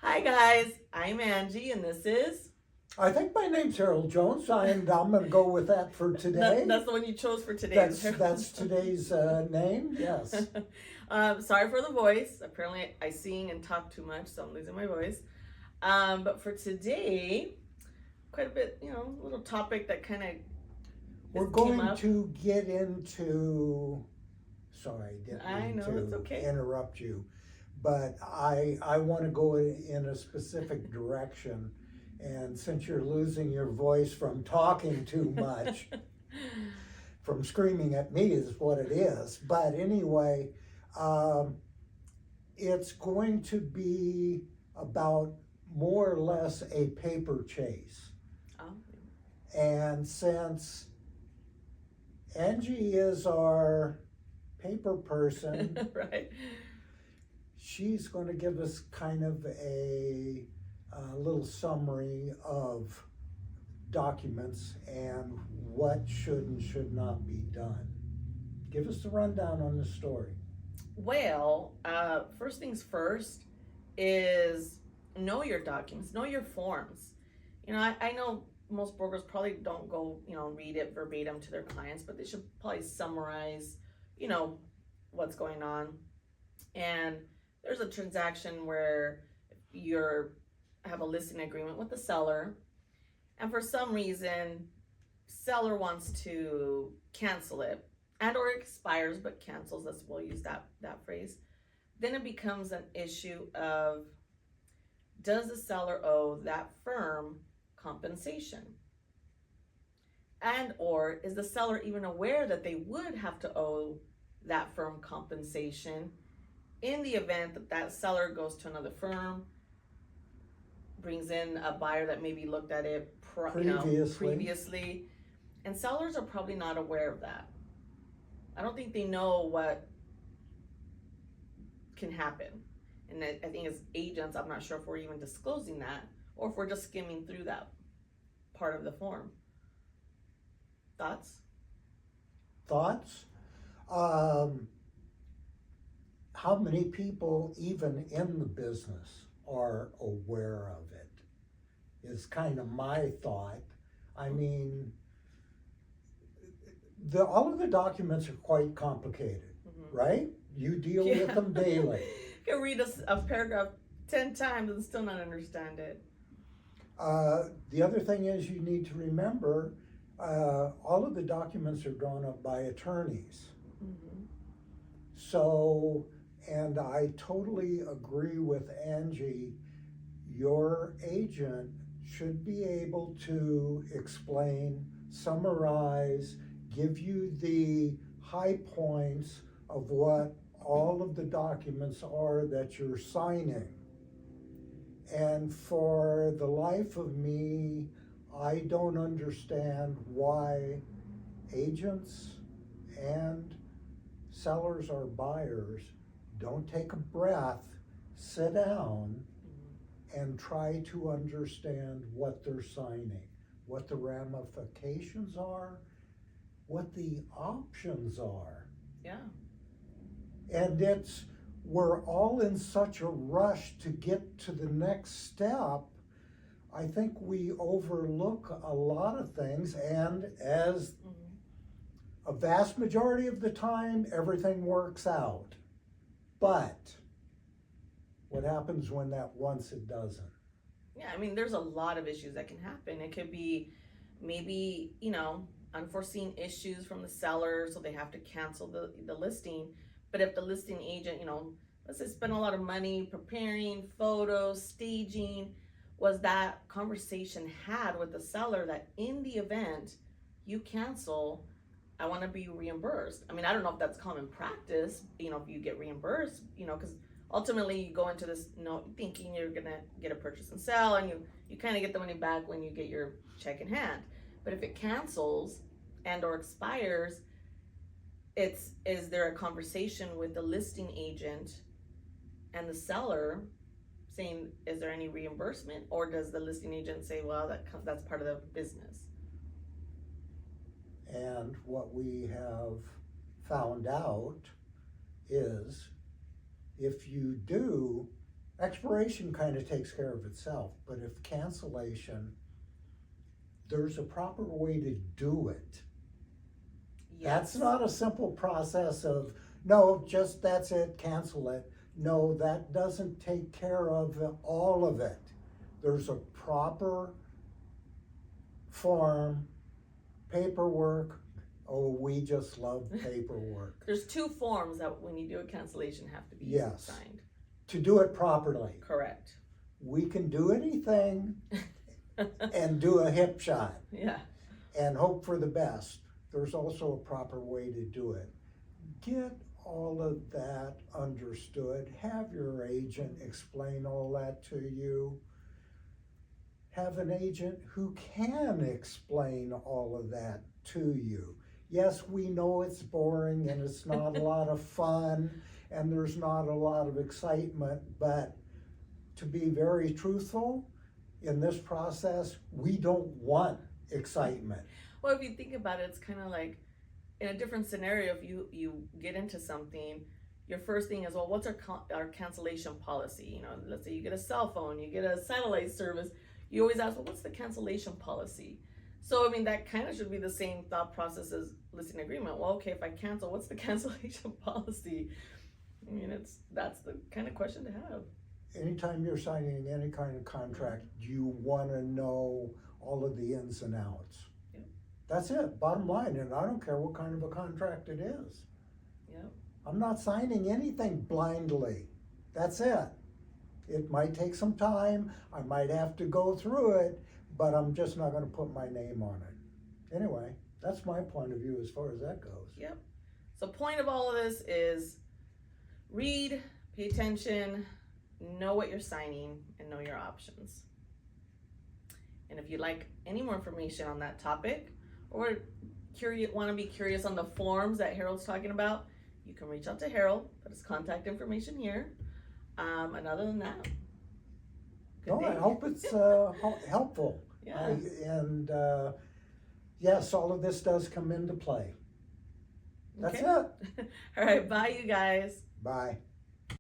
Hi guys, I'm Angie and this is I think my name's Harold Jones, and I'm going to go with that for today. that's the one you chose for today. That's today's name. Yes. Sorry for the voice. Apparently I sing and talk too much, so I'm losing my voice. But for today, quite a bit, a little topic that kind of We're came going up. to get into. Sorry, I I didn't know mean it's to okay. interrupt you, but I want to go in a specific direction. And since you're losing your voice from talking too much, from screaming at me is what it is. But anyway, um, it's going to be about more or less a paper chase. Oh. And since Angie is our paper person, Right. she's going to give us kind of a little summary of documents and what should and should not be done. Give us the rundown on the story. Well, first things first is know your documents, know your forms. I know most brokers probably don't go, read it verbatim to their clients, but they should probably summarize, you know, what's going on. And there's a transaction where you're have a listing agreement with the seller, and for some reason, seller wants to cancel it and or expires but cancels. We'll use that phrase. Then it becomes an issue of, does the seller owe that firm compensation? And or is the seller even aware that they would have to owe that firm compensation in the event that that seller goes to another firm, brings in a buyer that maybe looked at it previously, and sellers are probably not aware of that. I don't think they know what can happen. And I think as agents, I'm not sure if we're even disclosing that or if we're just skimming through that part of the form. Thoughts? Thoughts? How many people, even in the business, are aware of it? Is kind of my thought. I mean, all of the documents are quite complicated, right? You deal with them daily. You can read a paragraph 10 times and still not understand it. The other thing is you need to remember all of the documents are drawn up by attorneys. So, and I totally agree with Angie, your agent should be able to explain, summarize, give you the high points of what all of the documents are that you're signing. And for the life of me, I don't understand why agents and sellers or buyers don't take a breath, sit down, and try to understand what they're signing, what the ramifications are, what the options are. Yeah. And we're all in such a rush to get to the next step. I think we overlook a lot of things, and as a vast majority of the time, everything works out. But what happens when that once it doesn't? Yeah, I mean, there's a lot of issues that can happen. It could be maybe, unforeseen issues from the seller, so they have to cancel the listing. But if the listing agent, let's say spend a lot of money preparing photos, staging, was that conversation had with the seller that in the event you cancel, I want to be reimbursed? I mean, I don't know if that's common practice, if you get reimbursed, because ultimately you go into this thinking you're gonna get a purchase and sell, and you kind of get the money back when you get your check in hand. But if it cancels and or expires, is there a conversation with the listing agent and the seller saying, is there any reimbursement, or does the listing agent say, well, that's part of the business? And what we have found out is if you do Expiration kind of takes care of itself, but if cancellation, there's a proper way to do it. That's not a simple process of, no, just that's it, cancel it. No, that doesn't take care of all of it. There's a proper form, paperwork. Oh, we just love paperwork. There's 2 forms that when you do a cancellation have to be Yes. signed. To do it properly. Correct. We can do anything and do a hip shot Yeah. and hope for the best. There's also a proper way to do it. Get all of that understood. Have your agent explain all that to you. Have an agent who can explain all of that to you. Yes, we know it's boring and it's not a lot of fun and there's not a lot of excitement, but to be very truthful, in this process, we don't want excitement. Well, if you think about it, it's kind of like in a different scenario. If you get into something, your first thing is, well, what's our cancellation policy? You know, let's say you get a cell phone, you get a satellite service. You always ask, well, what's the cancellation policy? So, I mean, that kind of should be the same thought process as listing agreement. Well, okay, if I cancel, what's the cancellation policy? I mean, that's the kind of question to have. Anytime you're signing any kind of contract, you want to know all of the ins and outs. Yep. That's it, bottom line, and I don't care what kind of a contract it is. Yep. I'm not signing anything blindly. That's it. It might take some time, I might have to go through it, but I'm just not going to put my name on it. Anyway, that's my point of view as far as that goes. Yep. So point of all of this is read, pay attention, know what you're signing, and know your options. And if you'd like any more information on that topic, or want to be curious on the forms that Harold's talking about, you can reach out to Harold. Put his contact information here. And other than that, I hope it's helpful. Yeah. Yes, all of this does come into play. That's Okay. it. All right, bye, you guys. Bye.